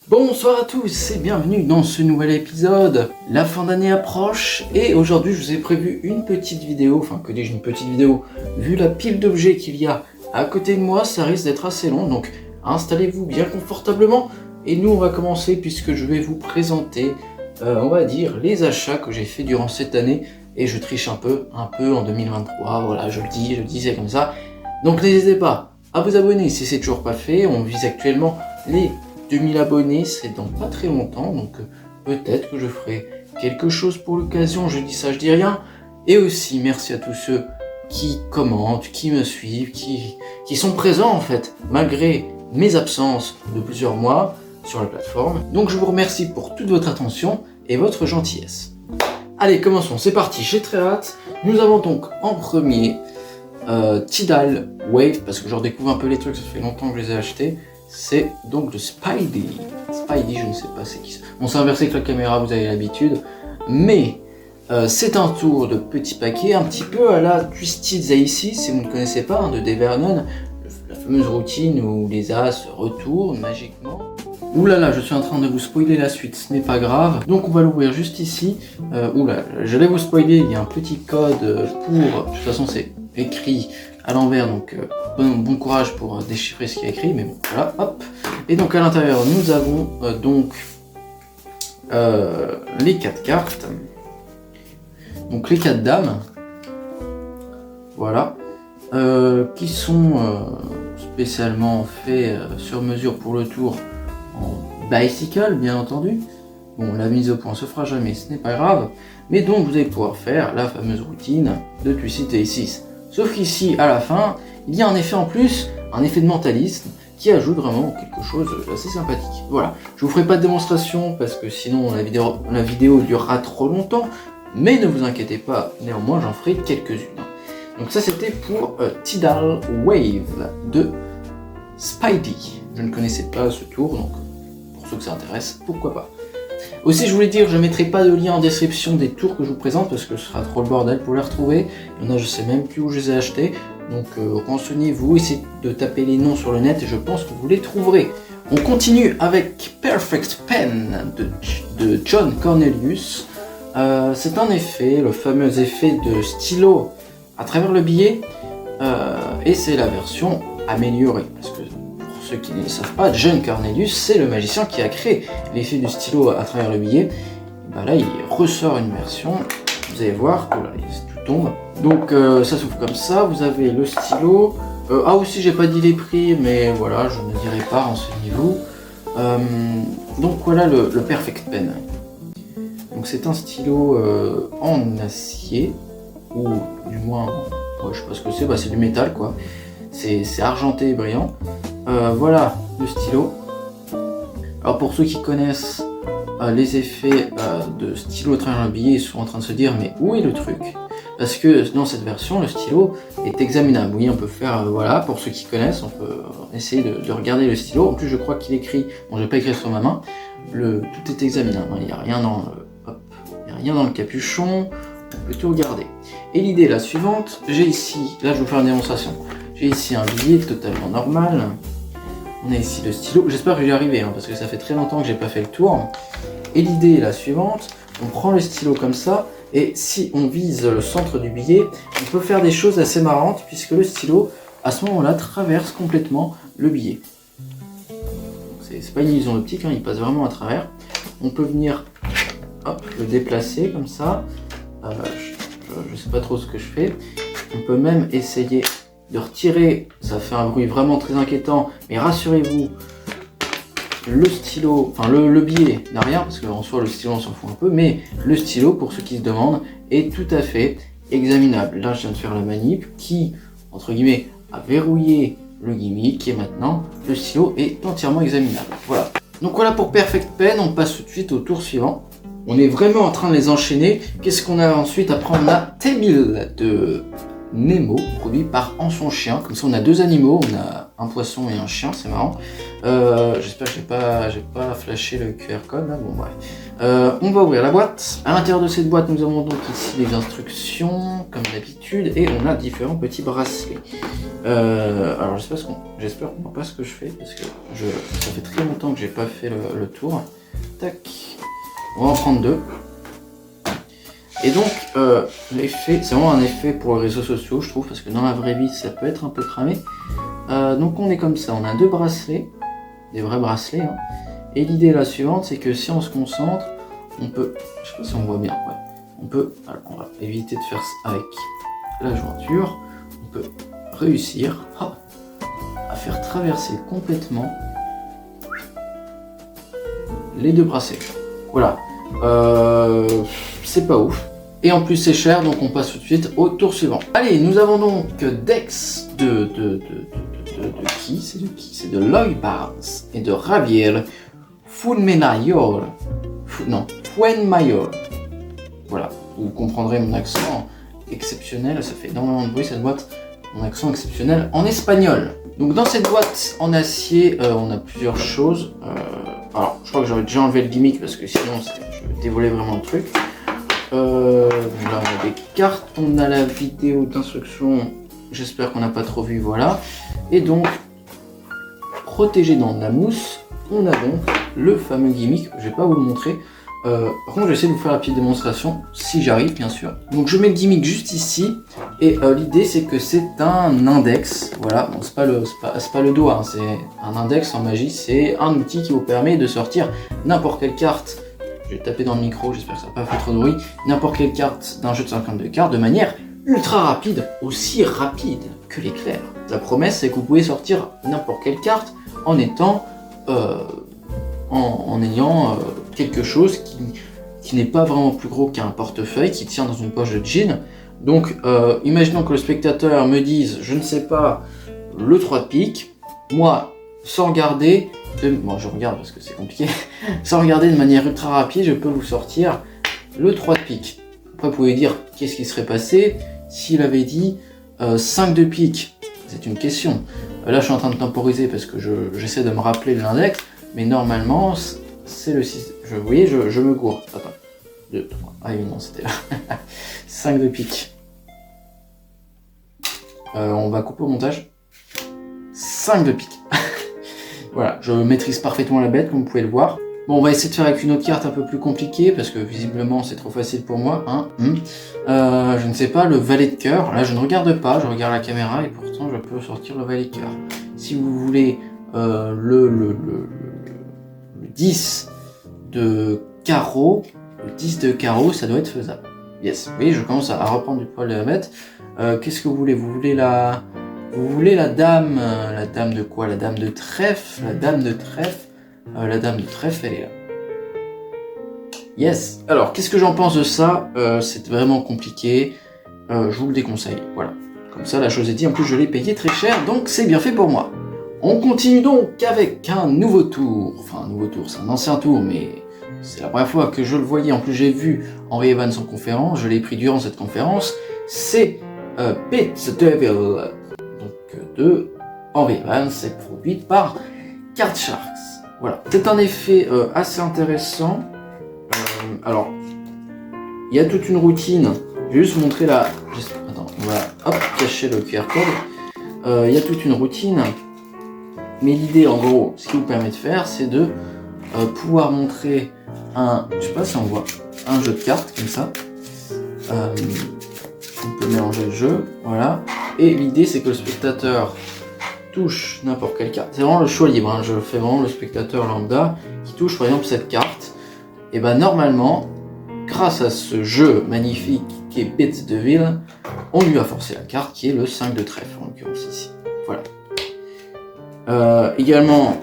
Bonsoir à tous et bienvenue dans ce nouvel épisode. La fin d'année approche et aujourd'hui je vous ai prévu une petite vidéo, enfin que dis-je une petite vidéo, vu la pile d'objets qu'il y a à côté de moi, ça risque d'être assez long, donc installez-vous bien confortablement et nous on va commencer puisque je vais vous présenter, on va dire, les achats que j'ai fait durant cette année et je triche un peu en 2023, voilà je le dis c'est comme ça. Donc n'hésitez pas à vous abonner si c'est toujours pas fait, on vise actuellement les 2000 abonnés, c'est dans pas très longtemps, donc peut-être que je ferai quelque chose pour l'occasion, je dis ça, je dis rien. Et aussi, merci à tous ceux qui commentent, qui me suivent, qui sont présents en fait, malgré mes absences de plusieurs mois sur la plateforme. Donc je vous remercie pour toute votre attention et votre gentillesse. Allez, commençons, c'est parti, j'ai très hâte. Nous avons donc en premier Tidal Wave, parce que je redécouvre un peu les trucs, ça fait longtemps que je les ai achetés. C'est donc le Spidey. Spidey, je ne sais pas c'est qui ça. Bon, c'est inversé que la caméra, vous avez l'habitude. Mais c'est un tour de petits paquets, un petit peu à la Twisted Aces, si vous ne connaissez pas, hein, de Dave Vernon. La fameuse routine où les as retournent magiquement. Ouh là là, je suis en train de vous spoiler la suite, ce n'est pas grave. Donc on va l'ouvrir juste ici. Ouh là, j'allais vous spoiler, il y a un petit code pour... De toute façon, c'est écrit à l'envers, donc bon courage pour déchiffrer ce qui est écrit, mais bon, voilà, hop. Et donc à l'intérieur, nous avons les 4 cartes, donc les 4 dames, voilà, qui sont spécialement faits sur mesure pour le tour en bicycle, bien entendu. Bon, la mise au point se fera jamais, ce n'est pas grave, mais donc vous allez pouvoir faire la fameuse routine de Twisted Aces. Sauf qu'ici, à la fin, il y a un effet en plus, un effet de mentalisme, qui ajoute vraiment quelque chose d'assez sympathique. Voilà, je vous ferai pas de démonstration, parce que sinon la vidéo durera trop longtemps, mais ne vous inquiétez pas, néanmoins j'en ferai quelques-unes. Donc ça c'était pour Tidal Wave de Spidey. Je ne connaissais pas ce tour, donc pour ceux que ça intéresse, pourquoi pas. Aussi, je voulais dire, je ne mettrai pas de lien en description des tours que je vous présente parce que ce sera trop le bordel pour les retrouver. Il y en a, je sais même plus où je les ai achetés. Donc, renseignez-vous, essayez de taper les noms sur le net et je pense que vous les trouverez. On continue avec Perfect Pen de John Cornelius. C'est un effet, le fameux effet de stylo à travers le billet. Et c'est la version améliorée. Parce que ceux qui ne le savent pas, John Cornelius, c'est le magicien qui a créé l'effet du stylo à travers le billet. Et ben là, il ressort une version, vous allez voir, oh là, tout tombe. Donc ça s'ouvre comme ça, vous avez le stylo. Ah aussi, j'ai pas dit les prix, mais voilà, je ne dirai pas, renseignez-vous. Donc voilà le Perfect Pen. Donc c'est un stylo en acier, ou du moins, ouais, je sais pas ce que c'est, bah, c'est du métal quoi. C'est argenté et brillant. Voilà le stylo. Alors pour ceux qui connaissent les effets de stylo à travers un billet, ils sont en train de se dire mais où est le truc? Parce que dans cette version, le stylo est examinable. Oui, on peut faire, voilà, pour ceux qui connaissent, on peut essayer de regarder le stylo. En plus, je crois qu'il écrit, bon, je vais pas écrire sur ma main, tout est examinable. Il n'y a rien dans le capuchon, on peut tout regarder. Et l'idée la suivante, j'ai ici, là je vais vous faire une démonstration. J'ai ici un billet totalement normal. On a ici le stylo. J'espère que je vais y arriver, hein, parce que ça fait très longtemps que j'ai pas fait le tour. Et l'idée est la suivante. On prend le stylo comme ça, et si on vise le centre du billet, on peut faire des choses assez marrantes, puisque le stylo, à ce moment-là, traverse complètement le billet. C'est pas une illusion optique, hein, il passe vraiment à travers. On peut venir hop, le déplacer comme ça. Je sais pas trop ce que je fais. On peut même essayer de retirer, ça fait un bruit vraiment très inquiétant, mais rassurez-vous, le stylo, enfin le billet n'a rien, parce qu'en soi le stylo on s'en fout un peu, mais le stylo, pour ceux qui se demandent, est tout à fait examinable. Là je viens de faire la manip qui, entre guillemets, a verrouillé le gimmick, et maintenant le stylo est entièrement examinable. Voilà. Donc voilà pour Perfect Pen, on passe tout de suite au tour suivant. On est vraiment en train de les enchaîner. Qu'est-ce qu'on a ensuite? Après on a Table de Nemo, produit par En Son Chien. Comme ça on a deux animaux, on a un poisson et un chien, c'est marrant. J'espère que j'ai pas flashé le QR code là, bon bref. On va ouvrir la boîte. À l'intérieur de cette boîte, nous avons donc ici les instructions, comme d'habitude, et on a différents petits bracelets. Alors j'espère qu'on voit pas ce que je fais, parce que ça fait très longtemps que j'ai pas fait le tour. Tac, on va en prendre 2. Et donc, l'effet, c'est vraiment un effet pour les réseaux sociaux, je trouve, parce que dans la vraie vie, ça peut être un peu cramé. Donc on est comme ça, on a 2 bracelets, des vrais bracelets, hein. Et l'idée est la suivante, c'est que si on se concentre, on peut, je sais pas si on voit bien, ouais, on peut, alors on va éviter de faire ça avec la jointure, on peut réussir à faire traverser complètement les 2 bracelets. Voilà, c'est pas ouf. Et en plus c'est cher, donc on passe tout de suite au tour suivant. Allez, nous avons donc Dex de qui? C'est de qui? C'est de Lloyd Barnes et de Javier Fuenmayor. Fuenmayor. Voilà, vous comprendrez mon accent exceptionnel, ça fait énormément de bruit cette boîte, mon accent exceptionnel en espagnol. Donc dans cette boîte en acier, on a plusieurs choses. Alors, je crois que j'aurais déjà enlevé le gimmick parce que sinon je vais dévoiler vraiment le truc. Là on a des cartes, on a la vidéo d'instruction, j'espère qu'on n'a pas trop vu, voilà. Et donc, protégé dans de la mousse, on a donc le fameux gimmick, je vais pas vous le montrer. Par contre, je vais essayer de vous faire la petite démonstration, si j'arrive bien sûr. Donc je mets le gimmick juste ici, et l'idée c'est que c'est un index, voilà, bon, c'est pas le doigt, hein, c'est un index en magie, c'est un outil qui vous permet de sortir n'importe quelle carte. Je vais taper dans le micro, j'espère que ça n'a pas fait trop de bruit. N'importe quelle carte d'un jeu de 52 cartes de manière ultra rapide, aussi rapide que l'éclair. La promesse, c'est que vous pouvez sortir n'importe quelle carte en étant, en ayant quelque chose qui n'est pas vraiment plus gros qu'un portefeuille, qui tient dans une poche de jean. Donc, imaginons que le spectateur me dise, je ne sais pas, le 3 de pique. Moi, sans regarder, bon, je regarde parce que c'est compliqué. Sans regarder de manière ultra rapide, je peux vous sortir le 3 de pique. Après, vous pouvez dire qu'est-ce qui serait passé s'il avait dit 5 de pique. C'est une question. Là, je suis en train de temporiser parce que j'essaie de me rappeler de l'index, mais normalement, c'est le 6. Vous voyez, je me gourre. Attends. 2, 3. Ah oui, non, c'était là. 5 de pique. On va couper au montage. 5 de pique. Voilà, je maîtrise parfaitement la bête, comme vous pouvez le voir. Bon, on va essayer de faire avec une autre carte un peu plus compliquée, parce que visiblement c'est trop facile pour moi. Hein. Je ne sais pas, le valet de cœur. Là, je ne regarde pas, je regarde la caméra, et pourtant je peux sortir le valet de cœur. Si vous voulez le 10 de carreau, ça doit être faisable. Yes, oui, je commence à reprendre du poil de la bête. Qu'est-ce que vous voulez? Vous voulez la dame de quoi? La dame de trèfle, la dame de trèfle, elle est là. Yes. Alors, qu'est-ce que j'en pense de ça? C'est vraiment compliqué. Je vous le déconseille. Voilà. Comme ça, la chose est dit. En plus, je l'ai payé très cher, donc c'est bien fait pour moi. On continue donc avec un nouveau tour. Enfin, un nouveau tour, c'est un ancien tour, mais c'est la première fois que je le voyais. En plus, j'ai vu Henry Evans en conférence. Je l'ai pris durant cette conférence. C'est Beat the Devil. De Henry Evans, c'est produit par Card Sharks. Voilà. C'est un effet assez intéressant. Alors, il y a toute une routine. Je vais juste vous montrer la... Attends, on va cacher le QR code. Il y a toute une routine. Mais l'idée, en gros, ce qui vous permet de faire, c'est de pouvoir montrer je sais pas si on voit, un jeu de cartes comme ça. On peut mélanger le jeu, voilà. Et l'idée, c'est que le spectateur touche n'importe quelle carte. C'est vraiment le choix libre, hein. Je fais vraiment le spectateur lambda qui touche par exemple cette carte. Et ben normalement, grâce à ce jeu magnifique qui est Beat the Devil, on lui a forcé la carte qui est le 5 de trèfle, en l'occurrence ici. Voilà. Également,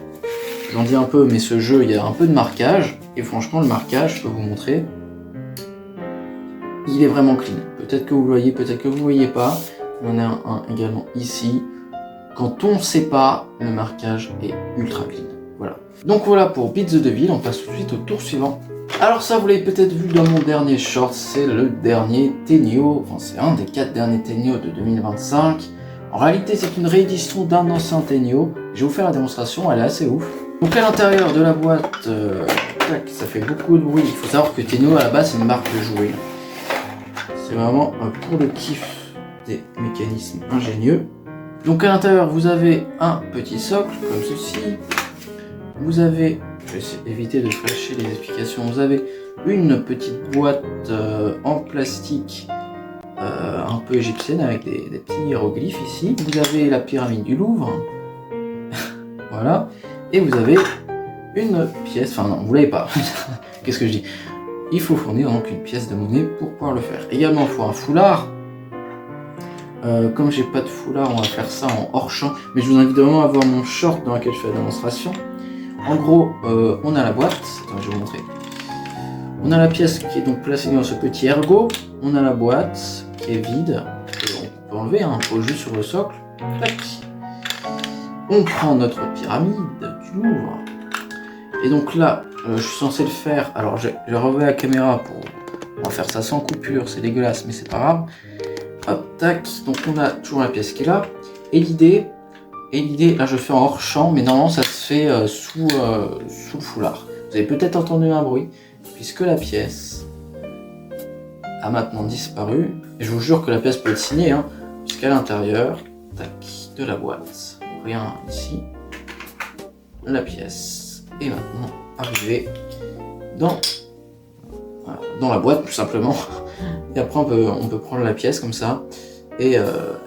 j'en dis un peu, mais ce jeu, il y a un peu de marquage. Et franchement, le marquage, je peux vous montrer, il est vraiment clean. Peut-être que vous le voyez, peut-être que vous ne le voyez pas. On a un également ici. Quand on ne sait pas, le marquage est ultra clean. Voilà. Donc voilà pour Beat the Devil, on passe tout de suite au tour suivant. Alors ça, vous l'avez peut-être vu dans mon dernier short, c'est le dernier Tenyo, enfin c'est un des 4 derniers Tenyo de 2025. En réalité, c'est une réédition d'un ancien Tenyo. Je vais vous faire la démonstration, elle est assez ouf. Donc à l'intérieur de la boîte, tac, ça fait beaucoup de bruit. Il faut savoir que Tenyo à la base c'est une marque de jouets. C'est vraiment pour le kiff des mécanismes ingénieux. Donc à l'intérieur, vous avez un petit socle comme ceci. Vous avez, je vais essayer d'éviter de flasher les explications, vous avez une petite boîte en plastique un peu égyptienne avec des petits hiéroglyphes ici. Vous avez la pyramide du Louvre, voilà, et vous avez une pièce, enfin non, vous l'avez pas, qu'est-ce que je dis? Il faut fournir donc une pièce de monnaie pour pouvoir le faire. Également, il faut un foulard. Comme j'ai pas de foulard, on va faire ça en hors champ, mais je vous invite vraiment à voir mon short dans lequel je fais la démonstration. En gros, on a la boîte, attends, je vais vous montrer. On a la pièce qui est donc placée dans ce petit ergot, on a la boîte qui est vide, on peut enlever, hein, on pose juste sur le socle, tac. On prend notre pyramide du Louvre, et donc là, je suis censé le faire, alors j'ai revu la caméra on va faire ça sans coupure, c'est dégueulasse, mais c'est pas grave. Hop, tac, donc on a toujours la pièce qui est là, et l'idée, là je fais en hors champ, mais normalement ça se fait sous le foulard. Vous avez peut-être entendu un bruit, puisque la pièce a maintenant disparu, et je vous jure que la pièce peut être signée, hein, puisqu'à l'intérieur, tac, de la boîte, rien ici, la pièce est maintenant arrivée dans la boîte tout simplement. Et après on peut prendre la pièce comme ça et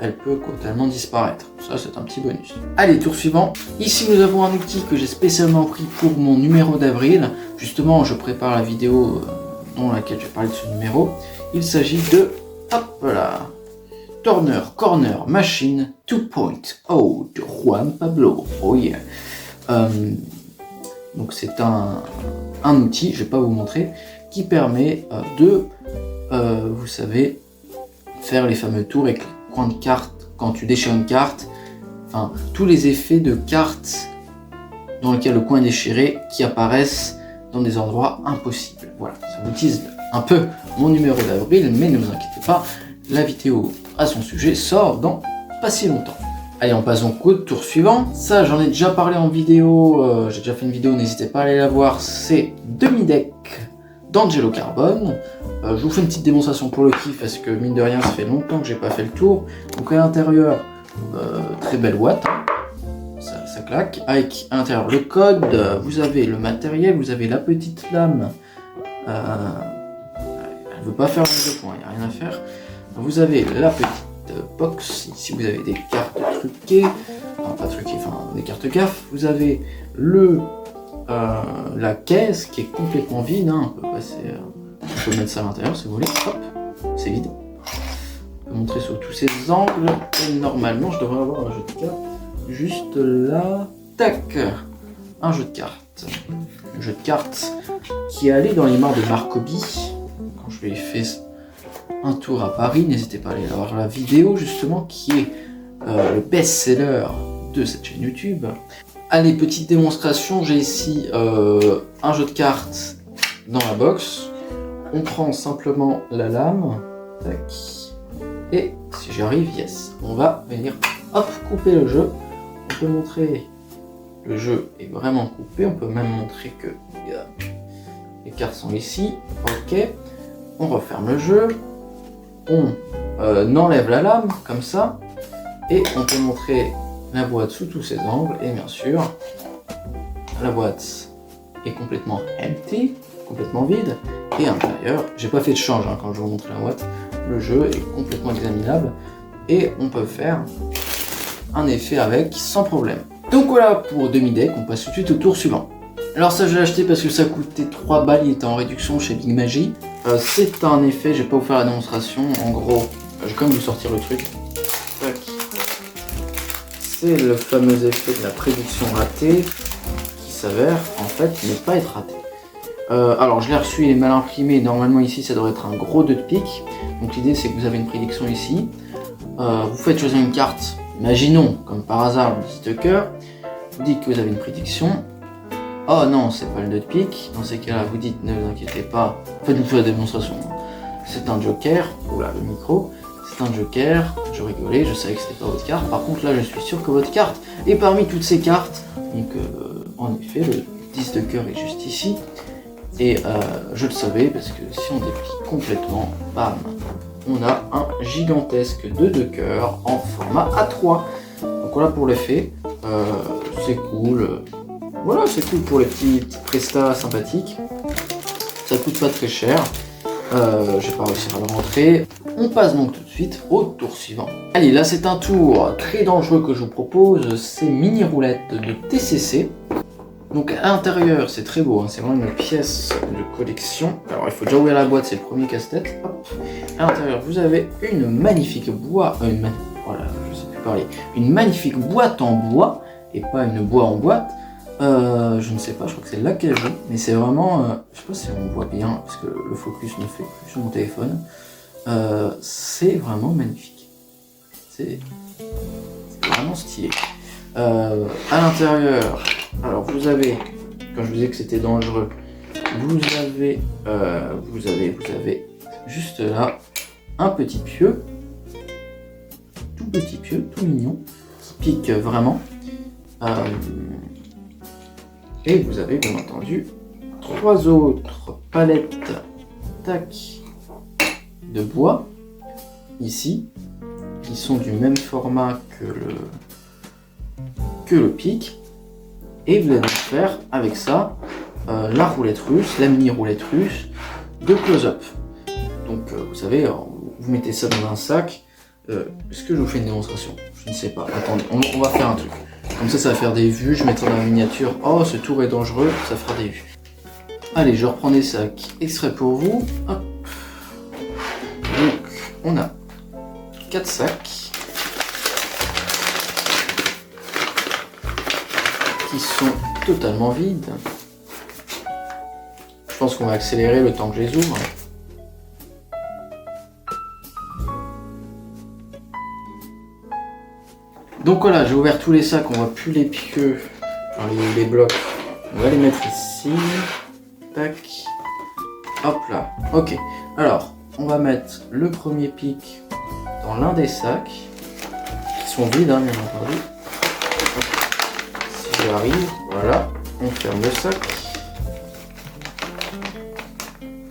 elle peut totalement disparaître. Ça c'est un petit bonus. Allez, tour suivant. Ici nous avons un outil que j'ai spécialement pris pour mon numéro d'avril. Justement je prépare la vidéo dans laquelle je vais parler de ce numéro. Il s'agit de, hop là, Turner Corner Machine 2.0 de Juan Pablo. Oh yeah. Donc c'est un outil, je vais pas vous montrer, qui permet vous savez, faire les fameux tours avec les coins de carte quand tu déchires une carte, enfin tous les effets de cartes dans lesquels le coin est déchiré qui apparaissent dans des endroits impossibles. Voilà, ça vous utilise un peu mon numéro d'avril, mais ne vous inquiétez pas, la vidéo à son sujet sort dans pas si longtemps. Allez, on passe donc au tour suivant. Ça, j'en ai déjà parlé en vidéo, j'ai déjà fait une vidéo, n'hésitez pas à aller la voir, c'est demi-deck d'Angelo Carbone. Je vous fais une petite démonstration pour le kiff parce que mine de rien ça fait longtemps que j'ai pas fait le tour. Donc à l'intérieur, très belle boîte, ça claque. Avec à l'intérieur le code, vous avez le matériel, vous avez la petite lame. Elle veut pas faire le jeu point, il n'y a rien à faire. Vous avez la petite box, ici vous avez des cartes truquées, enfin pas truquées, enfin des cartes gaffe. Vous avez la caisse qui est complètement vide, hein. On peut passer, on peut mettre ça à l'intérieur si vous voulez, hop, c'est vide. On peut montrer sur tous ces angles, et normalement je devrais avoir un jeu de cartes juste là, tac, un jeu de cartes. Un jeu de cartes qui est allé dans les mains de Marcobi, quand je lui ai fait un tour à Paris, n'hésitez pas à aller voir la vidéo justement qui est le best-seller de cette chaîne YouTube. Allez, petite démonstration, j'ai ici un jeu de cartes dans la box. On prend simplement la lame, tac, et si j'y arrive, yes, on va venir, hop, couper le jeu. On peut montrer, le jeu est vraiment coupé, on peut même montrer que les cartes sont ici, ok. On referme le jeu, on enlève la lame, comme ça, et on peut montrer la boîte sous tous ses angles, et bien sûr, la boîte est complètement empty, complètement vide, et à l'intérieur, j'ai pas fait de change hein, quand je vous montre la boîte, le jeu est complètement examinable, et on peut faire un effet avec sans problème. Donc voilà pour demi-deck, on passe tout de suite au tour suivant. Alors ça je l'ai acheté parce que ça coûtait 3 balles, il était en réduction chez Big Magie. C'est un effet, je vais pas vous faire la démonstration, en gros, je vais quand même vous sortir le truc. Tac. C'est le fameux effet de la prédiction ratée qui s'avère en fait ne pas être raté. Alors je l'ai reçu, il est mal imprimé, normalement ici ça devrait être un gros 2 de pique. Donc l'idée c'est que vous avez une prédiction ici, vous faites choisir une carte, imaginons comme par hasard le 10 de cœur, vous dites que vous avez une prédiction. Oh non, c'est pas le 2 de pique, dans ces cas-là vous dites ne vous inquiétez pas, faites-vous la démonstration, c'est un joker, oula le micro, c'est un joker, je rigolais, je savais que c'était pas votre carte, par contre là je suis sûr que votre carte est parmi toutes ces cartes, donc en effet le 10 de cœur est juste ici, et je le savais parce que si on déplie complètement, bam, on a un gigantesque 2 de cœur en format A3, donc voilà pour l'effet, c'est cool, voilà c'est cool pour les petites prestats sympathiques, ça coûte pas très cher. Je vais pas réussir à le rentrer. On passe donc tout de suite au tour suivant. Allez, là c'est un tour très dangereux que je vous propose, c'est mini roulette de TCC. Donc à l'intérieur, c'est très beau, hein, c'est vraiment une pièce de collection. Alors il faut déjà ouvrir la boîte, c'est le premier casse-tête. À l'intérieur, vous avez une magnifique boîte, voilà, je sais plus parler, une magnifique boîte en bois, et pas une boîte en boîte. Je ne sais pas, je crois que c'est l'acajou, mais c'est vraiment, je sais pas si on voit bien, parce que le focus ne fait plus sur mon téléphone, c'est vraiment magnifique, c'est vraiment stylé. À l'intérieur, alors vous avez, quand je vous disais que c'était dangereux, vous avez juste là, un petit pieu, tout petit pieu, tout mignon, qui pique vraiment. Et vous avez bien entendu 3 autres palettes de bois ici qui sont du même format que le pic, et vous allez faire avec ça la roulette russe, la mini roulette russe de close-up. Donc vous savez, vous mettez ça dans un sac. Est-ce que je vous fais une démonstration? Je ne sais pas. Attendez, on va faire un truc. Comme ça va faire des vues, je mettrai dans la miniature. Oh, ce tour est dangereux, ça fera des vues. Allez, je reprends des sacs extraits pour vous. Hop. Donc, on a 4 sacs qui sont totalement vides. Je pense qu'on va accélérer le temps que je les ouvre. Donc voilà, j'ai ouvert tous les sacs, on voit plus les pieux, enfin les blocs. On va les mettre ici. Tac. Hop là. Ok. Alors, on va mettre le premier pic dans l'un des sacs, qui sont vides, hein, bien entendu. Si j'arrive, voilà. On ferme le sac.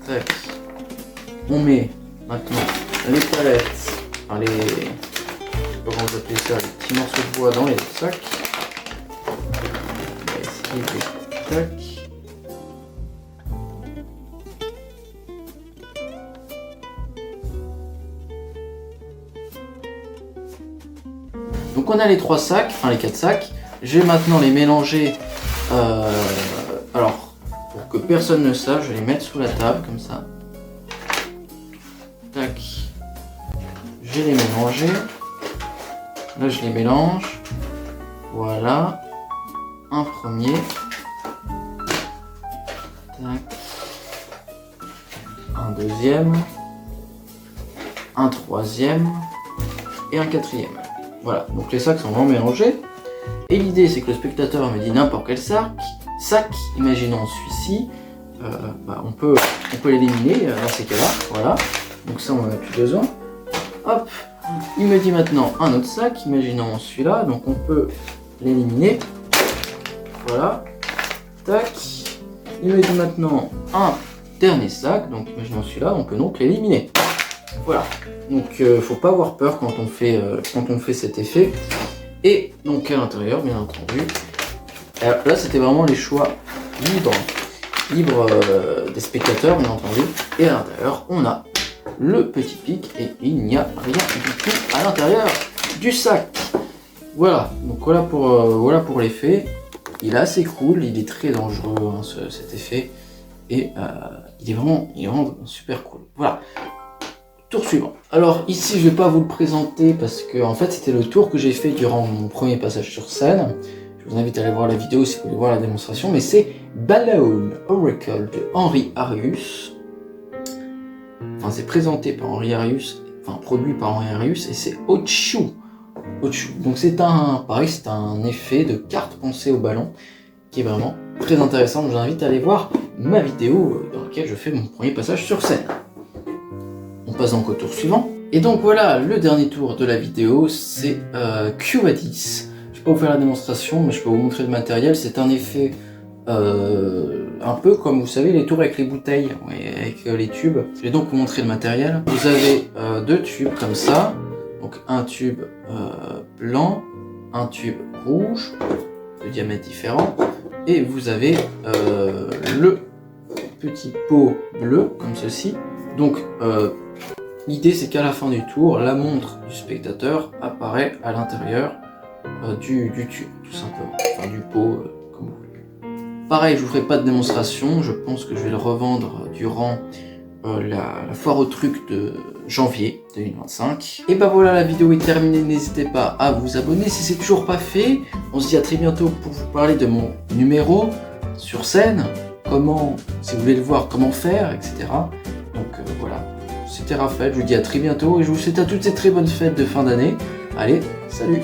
Tac. On met maintenant les palettes, enfin comment vous appelez ça, les petits morceaux de bois dans les sacs. On va essayer de tac. Donc on a les 3 sacs, enfin les 4 sacs. Je vais maintenant les mélanger. Alors, pour que personne ne sache, je vais les mettre sous la table comme ça. Tac. Je vais les mélanger. Là, je les mélange. Voilà. Un premier. Tac. Un deuxième. Un troisième. Et un quatrième. Voilà. Donc les sacs sont vraiment mélangés. Et l'idée, c'est que le spectateur me dit n'importe quel sac. Imaginons celui-ci. On peut l'éliminer dans ces cas-là. Voilà. Donc ça, on n'en a plus besoin. Hop. Il me dit maintenant un autre sac, imaginons celui-là, donc on peut l'éliminer. Voilà. Tac. Il me dit maintenant un dernier sac, donc imaginons celui-là, on peut donc l'éliminer. Voilà. Donc faut pas avoir peur quand on fait cet effet. Et donc à l'intérieur, bien entendu. Alors, là c'était vraiment les choix libres des spectateurs, bien entendu. Et à l'intérieur, on a le petit pic et il n'y a rien du tout à l'intérieur du sac. Voilà, donc voilà pour l'effet. Il est assez cool, il est très dangereux, hein, cet effet, et il est vraiment super cool. Voilà. Tour suivant. Alors ici je vais pas vous le présenter parce que en fait c'était le tour que j'ai fait durant mon premier passage sur scène. Je vous invite à aller voir la vidéo si vous voulez voir la démonstration, mais c'est Balloon Oracle de Henri Arius. Enfin, c'est présenté par Henri Arius, enfin produit par Henri Arius, et c'est Ochu. Donc c'est un effet de carte pensée au ballon qui est vraiment très intéressant. Je vous invite à aller voir ma vidéo dans laquelle je fais mon premier passage sur scène. On passe donc au tour suivant. Et donc voilà, le dernier tour de la vidéo, c'est Cube à 10. Je vais pas vous faire la démonstration, mais je peux vous montrer le matériel. C'est un effet un peu comme vous savez les tours avec les bouteilles, avec les tubes. Je vais donc vous montrer le matériel. Vous avez deux tubes comme ça, donc un tube blanc, un tube rouge, de diamètre différent, et vous avez le petit pot bleu comme ceci. Donc l'idée c'est qu'à la fin du tour, la montre du spectateur apparaît à l'intérieur du tube, tout simplement, enfin du pot, comme vous voulez. Pareil, je vous ferai pas de démonstration, je pense que je vais le revendre durant la foire au truc de janvier 2025. Et bah voilà, la vidéo est terminée, n'hésitez pas à vous abonner si c'est toujours pas fait. On se dit à très bientôt pour vous parler de mon numéro sur scène, comment, si vous voulez le voir, comment faire, etc. Donc voilà, c'était Raphaël, je vous dis à très bientôt et je vous souhaite à toutes ces très bonnes fêtes de fin d'année. Allez, salut!